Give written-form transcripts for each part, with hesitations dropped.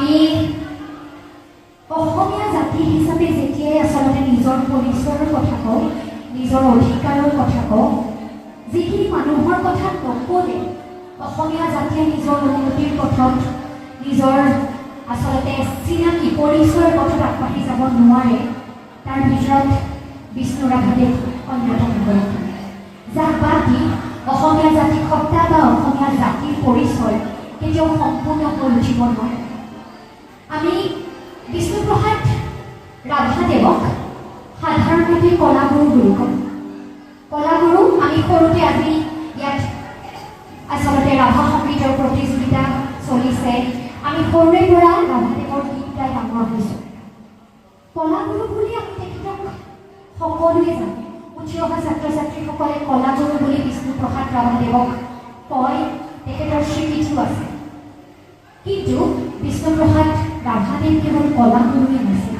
আমি অসমীয়া জাতি হিচাপে যেতিয়াই আচলতে নিজৰ পৰিচয়ৰ কথা কওঁ, নিজৰ অধিকাৰৰ কথা কওঁ, যিখিনি মানুহৰ কথা নক'লে অসমীয়া জাতিয়ে নিজৰ উন্নতিৰ পথত, নিজৰ আচলতে চিনাকি পৰিচয়ৰ পথত আগবাঢ়ি যাব নোৱাৰে, তাৰ ভিতৰত বিষ্ণু ৰাভাদেৱ অন্যতম হৈ যাক বাদ দি অসমীয়া জাতি সত্তা বা অসমীয়া জাতিৰ পৰিচয় কেতিয়াও সম্পূৰ্ণ হৈ উঠিব নোৱাৰে। আমি বিষ্ণুপ্ৰসাদ ৰাভাদেৱক সাধাৰণতে কলাগুৰু বুলি কওঁ। কলাগুৰু আমি সৰুতে আজি ইয়াত আচলতে ৰাভা সংগীতৰ প্ৰতিযোগিতা চলিছে, আমি সৰুৰে পৰা ৰাভাদেৱৰ গীত গাই ডাঙৰ হৈছোঁ। কলাগুৰু বুলি আমি তেখেতক সকলোৱে জানো। উঠি অহা ছাত্ৰ ছাত্ৰীসকলে কলাগুৰু বুলি বিষ্ণুপ্ৰসাদ ৰাভাদেৱক কয়, তেখেতৰ স্বীকৃতিও আছে। কিন্তু বিষ্ণুপ্ৰসাদ ৰাভাদেৱ কেৱল কলাগুৰুৱে নাছিল,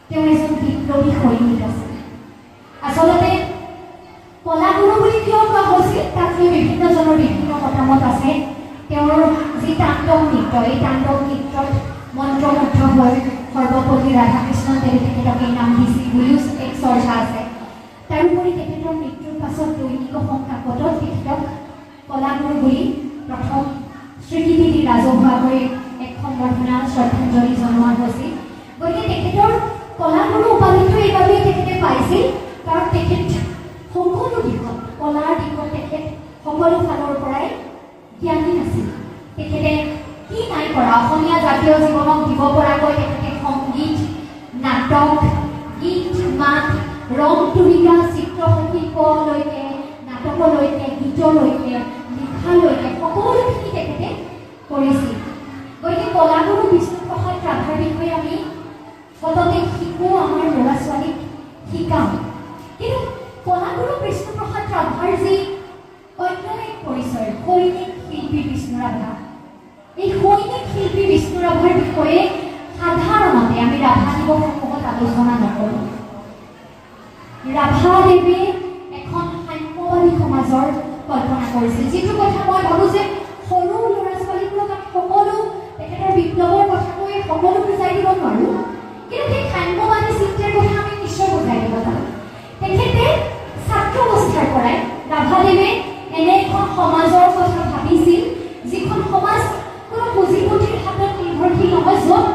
তেওঁ এজন বিপ্লৱী সৈনিক আছিল। আচলতে কলাগুৰু বুলি কিয় কোৱা হৈছিল তাক লৈ বিভিন্নজনৰ বিভিন্ন মতামত আছে। তেওঁৰ যি তাণ্ডৱ নৃত্য, এই তাণ্ডৱ নৃত্যত মন্ত্ৰমুগ্ধ হৈ সৰ্বপল্লী ৰাধাকৃষ্ণ দেৱে তেখেতক এই নাম দিছিল বুলিও এক চৰ্চা আছে। তাৰোপৰি তেখেতৰ মৃত্যুৰ পাছত দৈনিক অসম কাকতত তেখেতক কলাগুৰু বুলি প্ৰথম স্বীকৃতি দি ৰাজহুৱাকৈ এক সম্বৰ্ধনা শ্ৰদ্ধাঞ্জলি জনোৱা হৈছিল। গতিকে তেখেতৰ কলাগুৰু উপাধিটো এইবাবেই তেখেতে পাইছিল কাৰণ তেখেত সকলো দিশত, কলাৰ দিশত তেখেত সকলো ফালৰ পৰাই জ্ঞানী আছিল। তেখেতে কি নাই কৰা অসমীয়া জাতীয় জীৱনক দিব পৰাকৈ তেখেতে সংগীত, নাটক, গীত, মাত, ৰং তুলিকা, চিত্ৰশিল্পলৈকে, নাটকলৈকে, গীতলৈকে, লিখালৈকে সকলোখিনি তেখেতে কৰিছিল। গতিকে কলাগুৰু বিষ্ণুপ্ৰসাদ ৰাভাৰ বিষয়ে আমি সততে শিকোঁ, আমাৰ ল'ৰা ছোৱালীক শিকাওঁ। কিন্তু কলাগুৰু বিষ্ণুপ্ৰসাদ ৰাভাৰ যি অন্য এক পৰিচয়, সৈনিক শিল্পী বিষ্ণু ৰাভা, এই সৈনিক শিল্পী বিষ্ণু ৰাভাৰ বিষয়ে সাধাৰণতে আমি ৰাভা দিৱসসমূহত আলোচনা নকৰোঁ। ৰাভাদেৱে এখন সাম্যবাদী সমাজৰ কল্পনা কৰিছিল, যিটো কথা মই ভাবোঁ যে সৰু ল'ৰা ছোৱালীবোৰক আমি সকলো তেখেতৰ বিপ্লৱৰ কথা কৈ সকলো বুজাই দিব নোৱাৰোঁ, কিন্তু সেই সাম্যবাদী চিন্তাৰ কথা আমি নিশ্চয় বুজাই দিব পাৰোঁ। তেখেতে ছাত্ৰ অৱস্থাৰ পৰাই ৰাভাদেৱে এনে এখন সমাজৰ কথা ভাবিছিল, যিখন সমাজ কোনো পুঁজিপতিৰ হাতত নিৰ্ভৰশীল নহয়, য'ত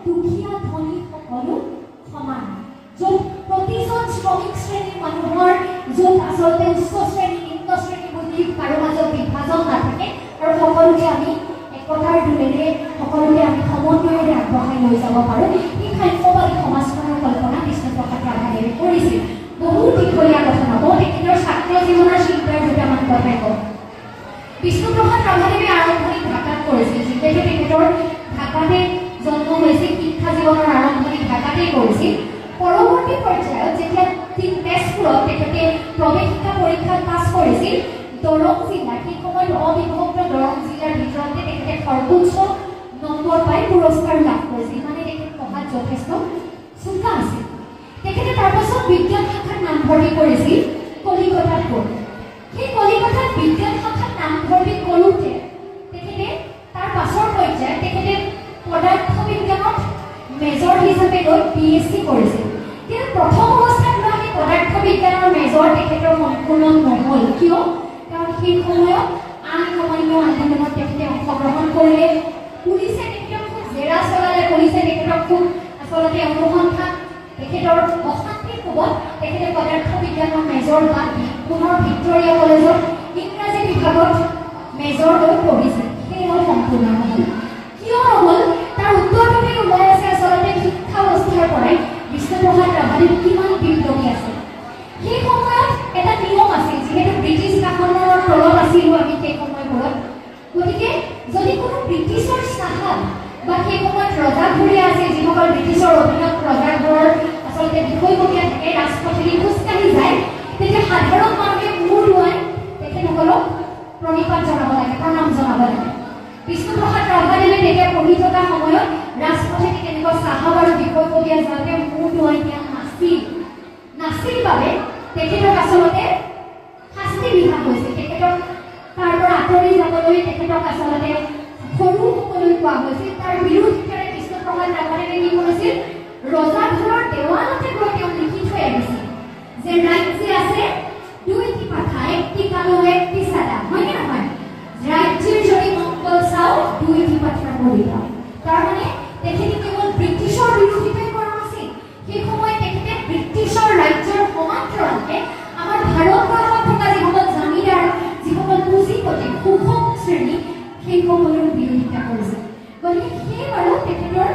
দুখীয়া ধনী সকলো সমান, য'ত প্ৰতিজন শ্ৰমিক শ্ৰেণীৰ মানুহৰ, য'ত আচলতে উচ্চ শ্ৰেণী নিম্ন শ্ৰেণী বুলি কাৰো মাজত বিভাজন নাথাকে আৰু সকলোকে আমি একতাৰ দোলেৰে, সকলোকে আমি সমন্বয়েৰে আগবঢ়াই লৈ যাব পাৰোঁ। এই সাম্যবাদী সমাজখনৰ কল্পনা বিষ্ণুপ্ৰসাদ ৰাভাদেৱে কৰিছিল। বহুত দীঘলীয়া কথা নকওঁ, তেখেতৰ ছাত্ৰ জীৱনৰ চিন্তাৰ দুটামান কথাই কওঁ। বিষ্ণুপ্ৰসাদ ৰাভাদেৱে আৰম্ভণি ঢাকাত কৰিছিল, যিহেতু তেখেতৰ ঢাকাতে জন্ম হৈছিল, শিক্ষা জীৱনৰ আৰম্ভণি ঢাকাতেই কৰিছিল। পৰৱৰ্তী পৰ্যায়ত যেতিয়া তেজপুৰত তেখেতে প্ৰৱেশিকা পৰীক্ষাত পাছ কৰিছিল, দৰং জিলা, সেই সময়ত অবিভক্ত দৰং জিলাৰ ভিতৰতে তেখেতে সৰ্বোচ্চ নম্বৰ পাই পুৰস্কাৰ লাভ কৰিছিল। মানে তেখেত পঢ়াত যথেষ্ট চোকা আছিল। তেখেতে তাৰপাছত বিজ্ঞান শাখাত নামভৰ্তি কৰিছিল কলিকতাত গৈ। সেই কলিকতাত বিজ্ঞান শাখাত নামভৰ্তি কৰোঁতে তেখেতে তাৰ পাছৰ পৰ্যায়ত তেখেতে পদাৰ্থ বিজ্ঞানত মেজৰ হিচাপে লৈ PhD কৰিছিল। কিন্তু প্ৰথম অৱস্থাত লোৱা সেই পদাৰ্থ বিজ্ঞানৰ মেজৰ তেখেতৰ সম্পূৰ্ণ নহ'ল। কিয়? কাৰণ সেই সময়ত আন সামান্য আন্দোলনত তেখেতে অংশগ্ৰহণ কৰিলে, পুলিচে তেখেতক খুব জেৰা চলালে, পুলিচে তেখেতক খুব আচলতে অনুসন্ধান, তেখেতৰ অশান্তিৰ কোবত তেখেতে পদাৰ্থ বিজ্ঞানৰ মেজৰ বাদ দি পুনৰ ভিক্টোৰিয়া কলেজত ইংৰাজী বিভাগত মেজৰ লৈ পঢ়িছিল। সেয়াও সম্পূৰ্ণ নহ'ল। কিয় নহ'ল তাৰ উত্তৰটোতে ওলাই আছে আচলতে শিক্ষা অৱস্থাৰ পৰাই বিষ্ণুপ্ৰসাদ ৰাভাদেৱ কিমান বিপ্লৱী আছিল। সেই সময়ত এটা নিয়ম আছিল, যিহেতু ব্ৰিটিছ শাসনৰ তলত আছিলোঁ আমি সেই সময়বোৰত, গতিকে যদি কোনো ব্ৰিটিছৰ চাহাব বা সেই সময়ত ৰজাঘৰীয়া আছিল, যিসকল ব্ৰিটিছৰ অধীনত ৰজাঘৰৰ আচলতে বিষয়ববীয়া থাকে, ৰাজপথেদি খোজকাঢ়ি যায়, তেতিয়া সাধাৰণ মানুহে মূৰ দোৱাই তেখেতসকলক প্ৰণিপাত জনাব লাগে, প্ৰণাম জনাব লাগে। বিষ্ণুপ্ৰসাদ ৰাভাদেৱে তেতিয়া পঢ়ি থকা সময়ত ৰাজপথেদি তেনেকুৱা চাহাব আৰু বিষয়ববীয়া যাওঁতে মূৰ দোৱাই দিয়া নাছিল বাবে তেখেতক আচলতে শাস্তি বিহা হৈছিল। তেখেতক তাৰ পৰা আঁতৰি যাবলৈ তেখেতক আচলতে সৰু সকলকৈ কোৱা হৈছিল তাৰ বিৰোধিতাৰে বিষ্ণুপ্ৰসাদ ৰাভাদেৱে কি কৰিছিল ৰজাঘৰৰ দেৱালতে গৈ তেওঁ লিখি থৈ আহিছিল যে ৰাজ্যে আছে দুইটি পাঠা একটি কালো একটি সাদা হয় নহয় ৰাজ্যেৰ যদি মংগল চাও দুইটি পাঠাৰ কবিতা তাৰমানে তেখেতে কেৱল ব্ৰিটিছৰ বিৰোধিতাই কৰা নাছিল সেই সময়ত তেখেতে ব্ৰিটিছৰ ৰাজ্যৰ সমান্তৰালকে আমাৰ ভাৰতবৰ্ষত থকা যিসকল জমিদাৰ যিসকল পুঁজিপতি শোষক শ্ৰেণী সেইসকলৰ বিৰোধিতা কৰিছিল গতিকে সেইবাৰো তেখেতৰ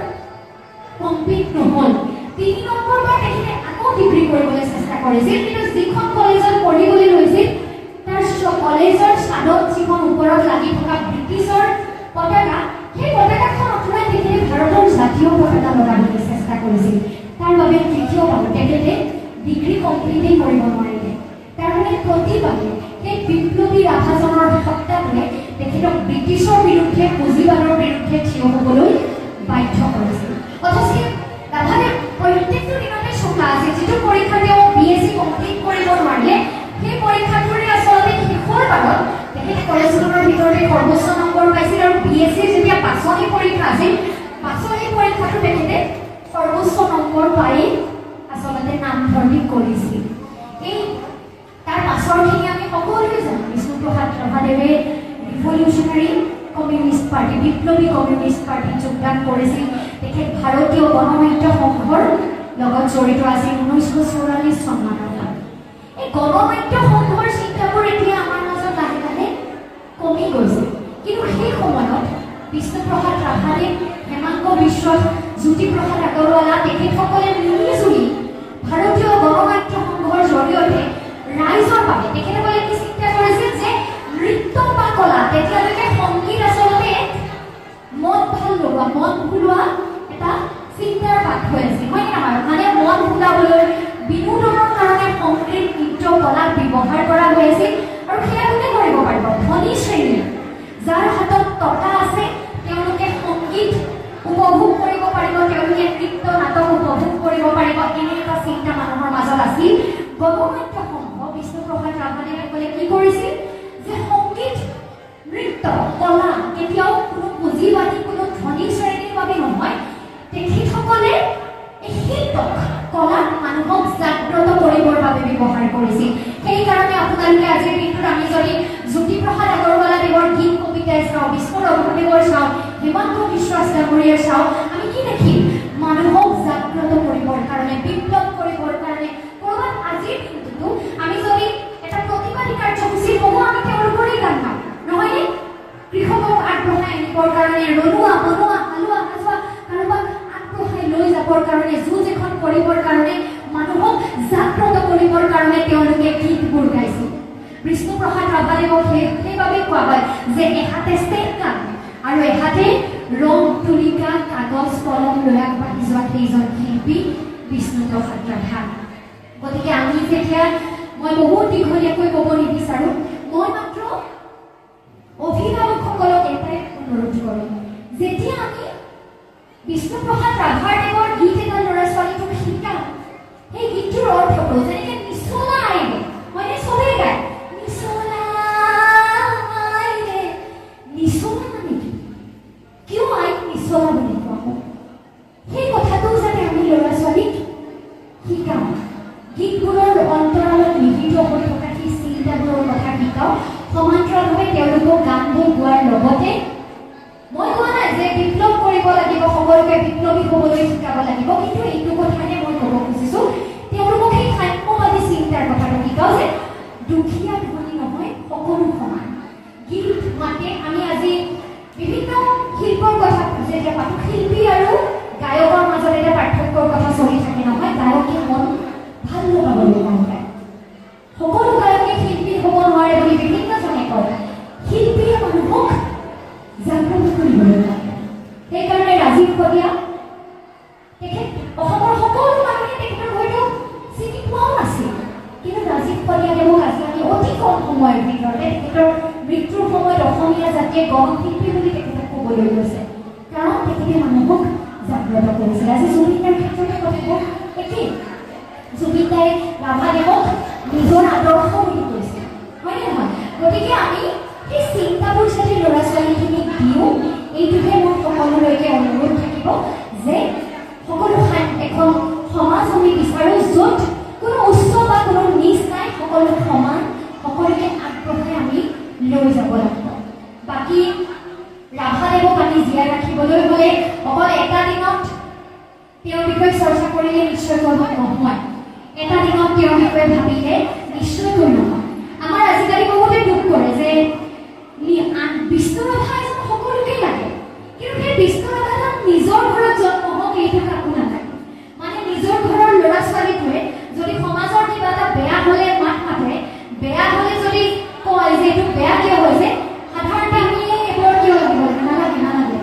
কমপ্লিট নহ'ল 3 নম্বৰবাৰ তেখেতে আকৌ ডিগ্ৰী কৰিবলৈ চেষ্টা কৰিছিল কিন্তু যিখন কলেজত পঢ়িবলৈ লৈছিল তাৰ কলেজৰ ছাদত যিখন ওপৰত লাগি থকা ব্ৰিটিছৰ পতাকা সেই পতাকাখন অঁতৰাই তেখেতে ভাৰতৰ জাতীয় পতাকা লগাবলৈ চেষ্টা কৰিছিল তাৰ বাবে তৃতীয়বাৰ তেখেতে ডিগ্ৰী কমপ্লিটেই কৰিব নোৱাৰিলে তাৰ মানে প্ৰতিবাৰে সেই বিপ্লৱী ৰাভাজনৰ সত্তাটোৱে তেখেতক ব্ৰিটিছৰ বিৰুদ্ধে পুঁজিবাদৰ বিৰুদ্ধে থিয় হ'বলৈ বাধ্য কৰিছিল অথচ ৰাভাদেৱ প্ৰত্যেকটো দিনতে চোকা আছিল যিটো পৰীক্ষা তেওঁ BSc কমপ্লিট কৰিব নোৱাৰিলে সেই পৰীক্ষাটোৰে আচলতে শেষৰ বাৰত তেখেতে কলেজখনৰ ভিতৰতে সৰ্বোচ্চ নম্বৰ পাইছিল আৰু BSc যেতিয়া পাছনি পৰীক্ষা আছিল পাছনি পৰীক্ষাটো তেখেতে সৰ্বোচ্চ নম্বৰ পাই আচলতে নামভৰ্তি কৰিছিল এই তাৰ পাছৰখিনি আমি সকলোৱে জানো বিষ্ণুপ্ৰসাদ ৰাভাদেৱে ৰিভলিউচনাৰী কমিউনিষ্ট পাৰ্টি বিপ্লৱী কমিউনিষ্ট পাৰ্টিত যোগদান কৰিছিল তেখেত ভাৰতীয় গণনাট্য সংঘৰ লগত জড়িত আছিল 1944 চনমানৰ এই গণনাট্য সংঘৰ চিন্তাবোৰ এতিয়া আমাৰ মাজত লাহে লাহে কমি গৈছে কিন্তু সেই সময়ত বিষ্ণুপ্ৰসাদ ৰাভাদেৱ হেমাংগ বিশ্ব জ্যোতিপ্ৰসাদ আগৰৱালা তেখেতসকলে মিলিজুলি ভাৰতীয় গণনাট্য সংঘৰ জৰিয়তে ৰাইজৰ বাবে তেখেতসকলে কি চিন্তা কৰিছিল যে নৃত্য বা কলা তেতিয়ালৈকে সংগীত আচলতে মন ভাল লগা মন ভুলোৱা এটা চিন্তাৰ বাট হৈ আছিল হয় নহয় মানে মন ভুলাবলৈ বিনোদনৰ কাৰণে সংগীত নৃত্য কলাক ব্যৱহাৰ কৰা হৈ আছিল আৰু সেয়া কোনে কৰিব পাৰিব ধনী শ্ৰেণী যাৰ হাতত টকা আছে তেওঁলোকে সংগীত উপভোগ কৰিব পাৰিব তেওঁলোকে নৃত্য নাটক উপভোগ কৰিব পাৰিব এনে এটা চিন্তা মানুহৰ মাজত আছিল গণনাট্য সংঘ বিষ্ণুপ্ৰসাদ ৰাভাদেৱে ক'লে কি কৰিছিল যে সংগীত নৃত্য কলা কেতিয়াও কোনো পুঁজিবাদী কোনো ধনী শ্ৰেণীৰ বাবে নহয় তেখেতসকলে এই শিল্পক কলাক মানুহক জাগ্ৰত কৰিবৰ বাবে ব্যৱহাৰ কৰিছিল সেইকাৰণে আপোনালোকে আজিৰ দিনটোত আমি যদি জ্যোতিপ্ৰসাদ আগৰৱালাদেৱৰ গীত কবিতাই চাওঁ বিষ্ণুপ্ৰসাদেৱৰ চাওঁ হেমাংগ বিশ্ব ডাঙৰীয়াৰ চাওঁ আমি কি দেখিম মানুহক জাগ্ৰত কৰিবৰ কাৰণে বিপ্লৱ কৰিবৰ কাৰণে ক'ৰবাত আজিৰ দিনটোতো আমি যদি এটা প্ৰতিবাদী কাৰ্যসূচী হ'ব আমি তেওঁলোকৰেই গান গাম নহয়নে কৃষকক আগবঢ়াই আনিবৰ কাৰণে ৰণুৱা বনোৱা হালোৱা হাজোৱা কাৰোবাক আগবঢ়াই লৈ যাবৰ কাৰণে যুঁজ এখন কৰিবৰ কাৰণে মানুহক জাগ্ৰত কৰিবৰ কাৰণে তেওঁলোকে গীতবোৰ গাইছিল বিষ্ণুপ্ৰসাদ ৰাভাদেৱক সেইবাবে কোৱা হয় যে এহাতে ষ্টেংগান আৰু এহাতে ৰং তুলিকা কাগজ কলম লৈ আগবাঢ়ি যোৱা সেইজন শিল্পী বিষ্ণুপ্ৰসাদ ৰাভা গতিকে আমি যেতিয়া মই বহুত দীঘলীয়াকৈ ক'ব নিবিচাৰোঁ মই মাত্ৰ অভিভাৱকসকলক এটাই অনুৰোধ কৰোঁ যেতিয়া আমি বিষ্ণুপ্ৰসাদ ৰাভাদেৱৰ গীত এটা ল'ৰা ছোৱালীটোক শিকাম সেই গীতটোৰ অৰ্থটো যেনেকৈ নিচলা আইনে হয়নে চবেই গায় নিচলা আইনে নিচলা মানে কি কিয় আইন নিচলা বুলি কোৱা হয় সেই কথাটো যাতে আমি ল'ৰা ছোৱালীক শিকাম গীতবোৰৰ অন্তৰালত নিহিত হৈ থকা সেই চিন্তাবোৰৰ কথা শিকাওঁ সমান্তৰালভাৱে তেওঁলোকক গানবোৰ গোৱাৰ লগতে মই কোৱা নাই যে বিপ্লৱ কৰিব লাগিব সকলোকে বিপ্লৱী হ'বলৈ শিকাব লাগিব কিন্তু এইটো কথাহে মই ক'ব খুজিছোঁ তেওঁলোকক সেই সাম্যবাদী চিন্তাৰ কথাটো শিকাওঁ যে দুখীয়া ধনী নহয় সকলো সমান গীত মাতে আমি আজি বিভিন্ন শিল্পৰ কথা যেতিয়া পাতোঁ শিল্পী আৰু গায়কৰ মাজত এটা পাৰ্থক্যৰ কথা চলি থাকে নহয় গায়কে মন ভাল লগাবলৈ গান গায় সকলো গায়কে শিল্পী হ'ব নোৱাৰে বুলি বিভিন্নজনে কয় শিল্পীয়ে মানুহক জাগ্ৰত কৰিবলৈ গান গায় সেইকাৰণে ৰাজীৱ কলীয়া তেখেত অসমৰ সকলো মানুহে তেখেতৰ হয়তো চিনি পোৱাও নাছিল কিন্তু ৰাজীৱ কলীয়াদেৱক আজি আমি অতি কম সময়ৰ ভিতৰতে তেখেতৰ মৃত্যুৰ সময়ত অসমীয়া জাতিয়ে গণশিল্পী বুলি তেখেতক ক'বলৈ লৈছে কাৰণ তেখেতে মানুহক জাগ্ৰত কৰিছিল আজি জুবিনদাৰ ক্ষেত্ৰতে কথাবোৰ একেই জুবিনদাই ৰাভাদেৱক নিজৰ আদৰ্শ বুলি কৈছিল হয়নে নহয় গতিকে আমি সেই চিন্তাবোৰ যদি ল'ৰা ছোৱালীখিনিক দিওঁ এইটোহে মোৰ সকলো যে সকলো এখন সমাজ আমি বিচাৰোঁ য'ত কোনো উচ্চ বা কোনো নিচ নাই, সকলো সমান, সকলোকে আগবঢ়াই আমি লৈ যাব লাগিব। বাকী ৰাভাদেৱক আমি জীয়াই ৰাখিবলৈ হ'লে অকল এটা দিনত তেওঁৰ বিষয়ে চৰ্চা কৰিলে নিশ্চয়কৈ নহয়, এটা দিনত তেওঁৰ বিষয়ে ভাবিলে নিশ্চয়কৈ নহয়। আমাৰ আজিকালি বহুতে দুখ কৰে যে বিষ্ণুৰাভা এজন সকলোকে লাগে, কিন্তু সেই বিষ্ণুৰাভাজন নিজৰ ঘৰত জন্ম হওক এইটো কাকো নালাগে। মানে নিজৰ ঘৰৰ ল'ৰা ছোৱালীটোৱে যদি সমাজৰ কিবা এটা বেয়া হ'লে মাত মাতে, বেয়া হ'লে যদি কয় যে এইটো বেয়া কিয় হৈছে, সাধাৰণতে আমি এইবোৰ কিয় লাগিব নালাগে নালাগে।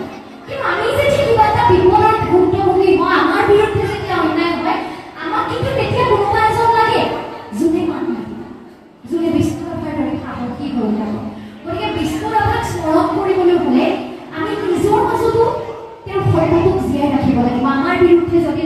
কিন্তু আমি যেতিয়া কিবা এটা বিপদৰ ভুক্তভোগী হয়, আমাৰ বিৰুদ্ধে যেতিয়া অন্যায় হয়, আমাক কিন্তু তেতিয়া কোনোবা এজন লাগে যোনে মাত মাতিব, যোনে বিষ্ণুৰাভাৰ দৰে সাহসী হৈ যাব। গতিকে বিষ্ণুৰাভাক স্মৰণ কৰিবলৈ হ'লে আমি নিজৰ মাজতো তেওঁৰ সত্যটোক জীয়াই ৰাখিব লাগিব। আমাৰ বিৰুদ্ধে যদি